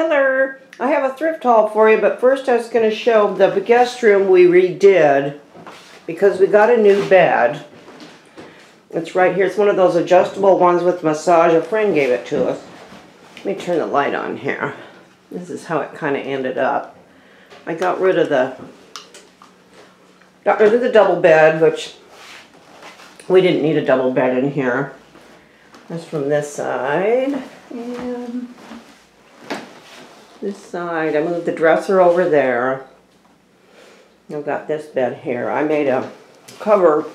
Hello, I have a thrift haul for you, but first I was going to show the guest room we redid because we got a new bed. It's right here. It's one of those adjustable ones with massage. A friend gave it to us. Let me turn the light on here. This is how it kind of ended up. I got rid of the double bed, which we didn't need a double bed in here. That's from this side. And this side, I moved the dresser over there. I've got this bed here. I made a cover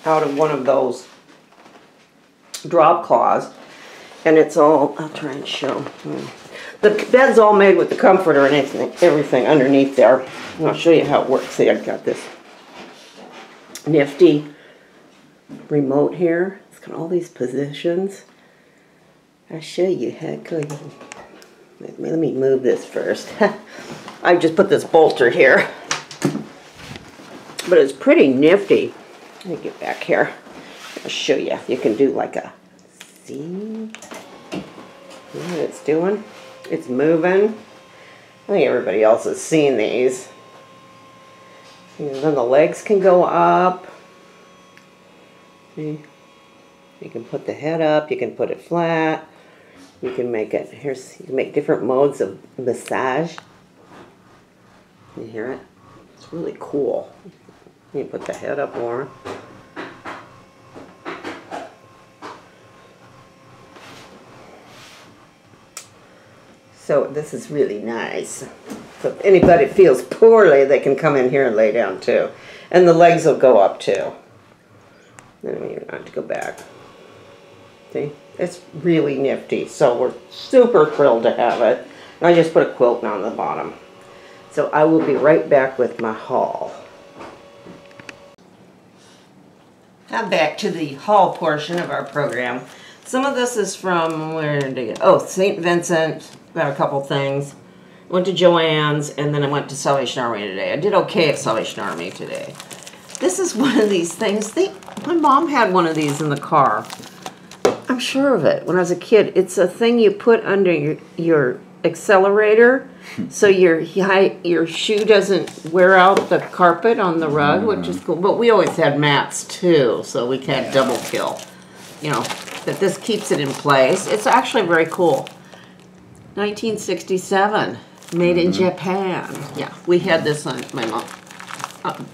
out of one of those drop cloths, and it's all, I'll try and show. The bed's all made with the comforter and everything underneath there. And I'll show you how it works. See, I've got this nifty remote here. It's got all these positions. I'll show you how good. Let me move this first. I just put this bolter here. But it's pretty nifty. Let me get back here. I'll show you. You can do like a, see what it's doing? It's moving. I think everybody else has seen these. And then the legs can go up. See? You can put the head up. You can put it flat. You can make it, you can make different modes of massage. You hear it? It's really cool. You put the head up more. So this is really nice. So if anybody feels poorly, they can come in here and lay down too. And the legs will go up too. Then you don't have to go back. See? It's really nifty, so we're super thrilled to have it. And I just put a quilt on the bottom. So I will be right back with my haul. Now back to the haul portion of our program. Some of this is from, where did I get? Oh, St. Vincent, got a couple things. Went to Joann's, and then I went to Salvation Army today. I did okay at Salvation Army today. This is one of these things. My mom had one of these in the car. I'm sure of it. When I was a kid, it's a thing you put under your accelerator so your shoe doesn't wear out the carpet on the rug, which is cool. But we always had mats too, so we can't double kill. You know, that this keeps it in place. It's actually very cool. 1967, made in Japan. Yeah, we had this on my mom.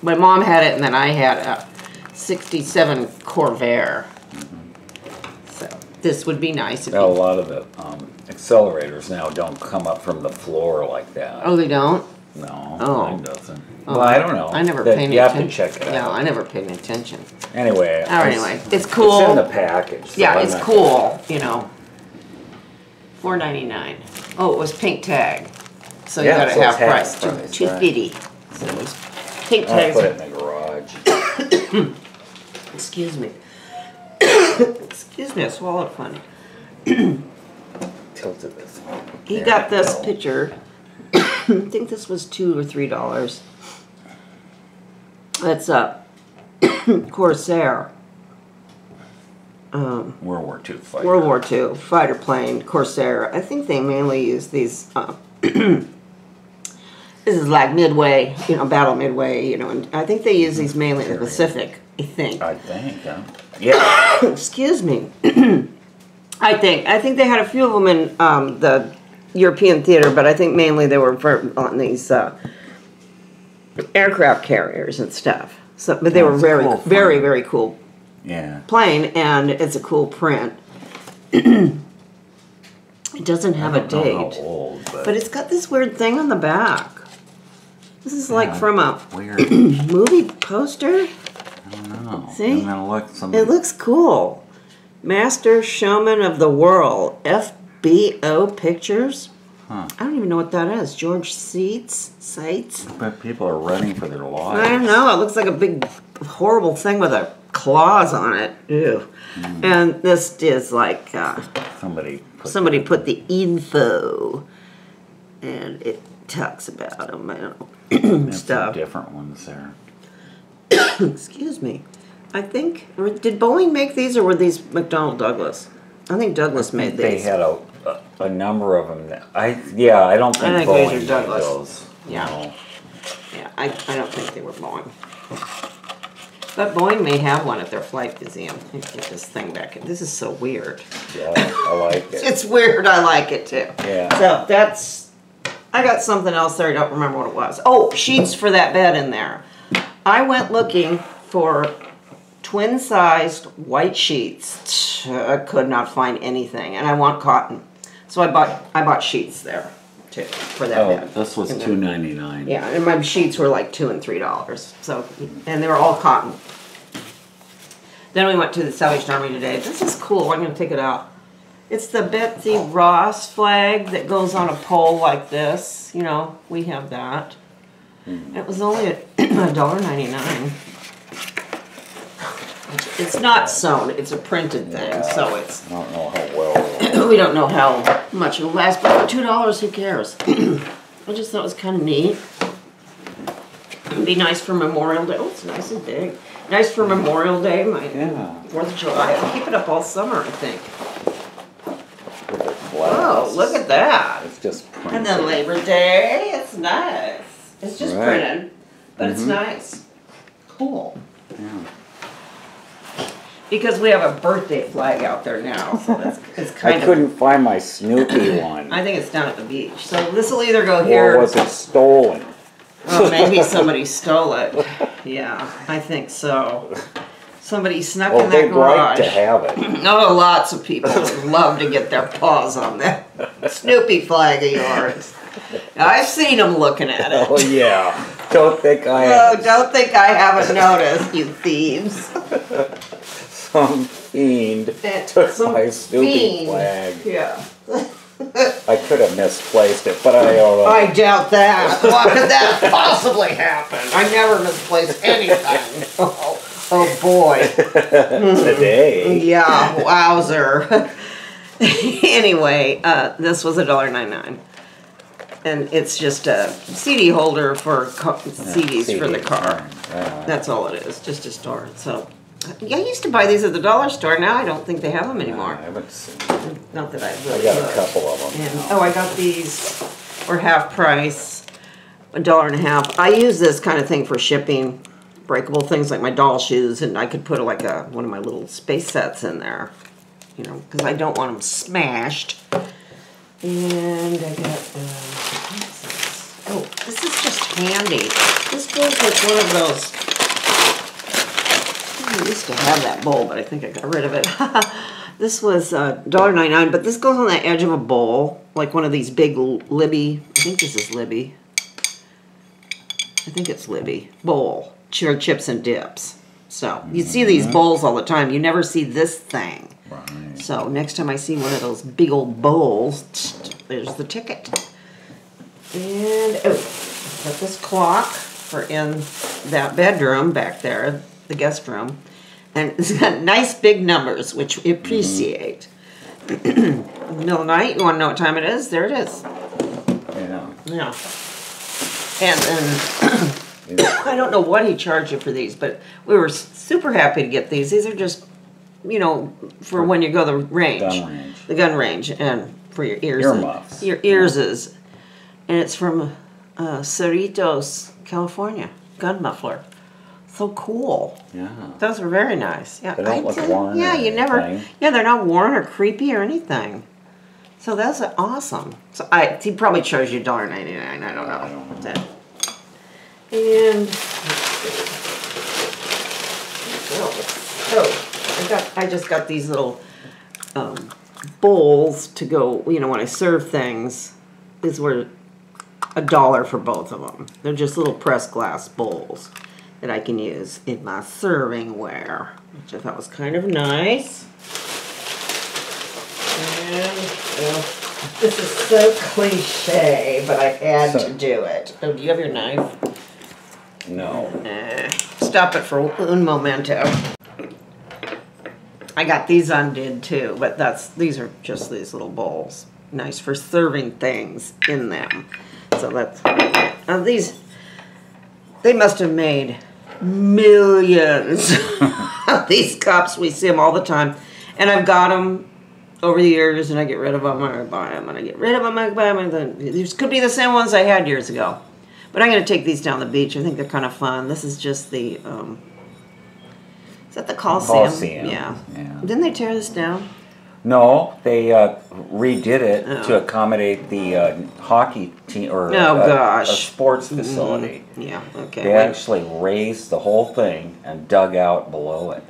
My mom had it, and then I had a 67 Corvair. So this would be nice. If a lot of the accelerators now don't come up from the floor like that. Oh, they don't? No, mine doesn't. Oh, well, I don't know. I never paid any attention. You have to check it out. Yeah, I never paid any attention. Anyway. Anyway, it's cool. It's in the package. So yeah, it's cool, you know. $4.99. Oh, it was pink tag. So you got a half price. $2.50. So it was pink tag. I'll put it in the garage. Excuse me. Excuse me, I swallowed funny. Tilted this one. He got this picture. I think this was $2 or $3. That's a Corsair. World War II fighter. World War II fighter plane, Corsair. I think they mainly use these. This is like Midway, you know, Battle Midway, you know, and I think they use these mainly in the Pacific. I think. Yeah. Excuse me. I think they had a few of them in the European theater, but I think mainly they were on these aircraft carriers and stuff. So, but they were very, cool very, very cool. Yeah. Plane, and it's a cool print. It doesn't have a date, how old, but it's got this weird thing on the back. This is like from a weird movie poster. I don't know. See? And then it looks cool. Master Showman of the World, FBO Pictures. Huh. I don't even know what that is. George Sites. But people are running for their lives. I don't know. It looks like a big, horrible thing with claws on it. Ew. And this is like somebody put the info, and it talks about them. I don't know. Stuff. Some different ones there. Excuse me. I think, did Boeing make these, or were these McDonnell Douglas? I think Douglas made these. They had a a number of them. Yeah, I don't think I think Boeing these are made Douglas. those. Yeah. No. Yeah, I don't think they were Boeing. But Boeing may have one at their flight museum. Let me get this thing back in. This is so weird. Yeah, I like it. It's weird. I like it too. Yeah. So that's, I got something else there. I don't remember what it was. Oh, sheets for that bed in there. I went looking for twin-sized white sheets. I could not find anything, and I want cotton. So I bought sheets there too for that bed. This was $2.99. Yeah, and my sheets were like $2 and $3. So, and they were all cotton. Then we went to the Salvation Army today. This is cool. I'm going to take it out. It's the Betsy Ross flag that goes on a pole like this. You know, we have that. It was only $1.99. It's not sewn. It's a printed thing, Yeah, so it's. I don't know how well. We don't know how much it'll last, but for $2, who cares? I just thought it was kind of neat. It'd be nice for Memorial Day. Oh, it's nice and big. Nice for Memorial Day, my 4th of July. I'll keep it up all summer, I think. Oh, look at that. It's just printed. And then Labor Day, it's nice. It's just printed, but it's nice. Cool. Yeah. Because we have a birthday flag out there now, so that's it's kind I of. couldn't find my Snoopy one. I think it's down at the beach. So this will either go here. Or was it stolen? Oh, maybe somebody stole it. Yeah, I think so. Somebody snuck in that they'd garage. like to have it. Oh, lots of people would love to get their paws on that Snoopy flag of yours. I've seen them looking at it. Oh yeah. Don't think I Oh, haven't. don't think I haven't noticed, you thieves. Some fiend took my Snoopy flag. Yeah. I could have misplaced it, but I don't know. I doubt that. What could that possibly happen? I never misplace anything. Oh boy. Today. Yeah, wowzer. Anyway, this was $1.99. And it's just a CD holder for CDs for the car. That's all it is, just a store. So, I used to buy these at the dollar store. Now I don't think they have them anymore. I haven't seen them. Not that I I really got looked. a couple of them. And, oh, I got these for half price, $1.50. I use this kind of thing for shipping breakable things like my doll shoes, and I could put like one of my little space sets in there, you know, because I don't want them smashed. And I got, what is this? Oh, this is just handy. This goes with one of those. I used to have that bowl, but I think I got rid of it. This was $1.99, but this goes on the edge of a bowl, like one of these big Libby. I think this is Libby. I think it's Libby bowl, chips and dips. So you see these bowls all the time. You never see this thing. Right. So next time I see one of those big old bowls, there's the ticket. And got this clock for in that bedroom back there, the guest room. And it's got nice big numbers, which we appreciate. In the middle of the night, you want to know what time it is? There it is. Yeah. Yeah. And then, I don't know what he charged you for these, but we were super happy to get these. These are just, you know, for when you go to the range. Gun range. The gun range, and for your ears. Earmuffs. Your ears is. And it's from Cerritos, California. Gun muffler. So cool. Yeah. Those are very nice. Yeah, They don't look worn yeah, or you never. anything. Yeah, they're not worn or creepy or anything. So that's awesome. So he probably charged you $1.99. I don't know. I don't know. And let's see. Oh, I just got these little bowls to go. You know, when I serve things, these were $1 for both of them. They're just little pressed glass bowls that I can use in my serving ware, which I thought was kind of nice. And this is so cliche, but I had to do it. Oh, do you have your knife? No. Stop it for un momento. I got these undid too, but these are just these little bowls. Nice for serving things in them. So that's these. They must have made millions of these cups. We see them all the time, and I've got them over the years, and I get rid of them, or I buy them, and I get rid of them, I buy them. And these could be the same ones I had years ago. But I'm going to take these down the beach. I think they're kind of fun. This is just the, is that the Coliseum? Yeah. Didn't they tear this down? No, they redid it to accommodate the hockey team, or a sports facility. Yeah, okay. They actually raised the whole thing and dug out below it.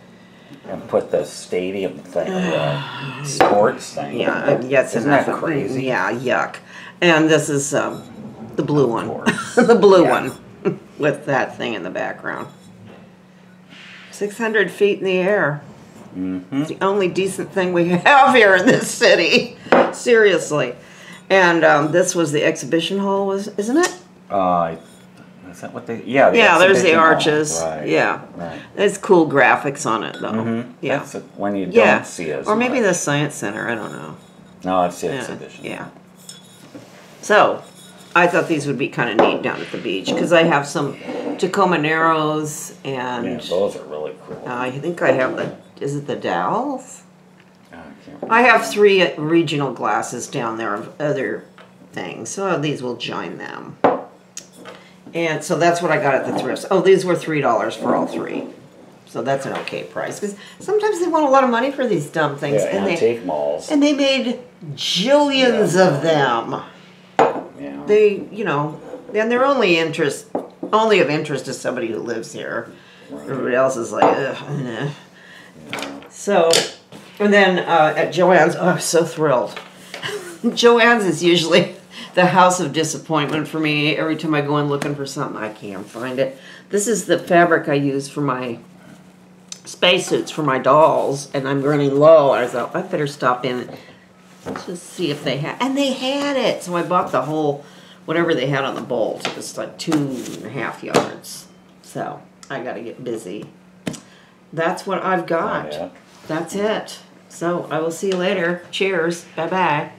And put the stadium thing, the sports thing. Yeah, isn't that crazy? Yeah, yuck. And this is the blue one, the blue one with that thing in the background. 600 feet in the air. It's the only decent thing we have here in this city. Seriously. And this was the exhibition hall, isn't it? Is that what they? Yeah. Yeah, there's the arches. Right. Yeah. Right. There's cool graphics on it, though. Yeah. That's when you don't see it. Or maybe the Science Center. I don't know. No, it's the exhibition. Yeah. So, I thought these would be kind of neat down at the beach because I have some Tacoma Narrows and. Yeah, those are really cool. I think I have the. Is it the Dowels? I have 3 regional glasses down there of other things, so these will join them. And so that's what I got at the Thrift. Oh, these were $3 for all 3. So that's an okay price. Because sometimes they want a lot of money for these dumb things. Yeah, antique malls. And they made jillions of them. Yeah. They, you know, and they're only of interest to somebody who lives here. Right. Everybody else is like, ugh. Yeah. So, and then at Joann's, oh, I'm so thrilled. Joann's is usually the house of disappointment for me. Every time I go in looking for something, I can't find it. This is the fabric I use for my spacesuits for my dolls, and I'm running low. I thought, I better stop in and just see if they had, and they had it. So I bought the whole, whatever they had on the bolt. It was like 2.5 yards. So I got to get busy. That's what I've got. Oh, yeah. That's it. So I will see you later. Cheers. Bye-bye.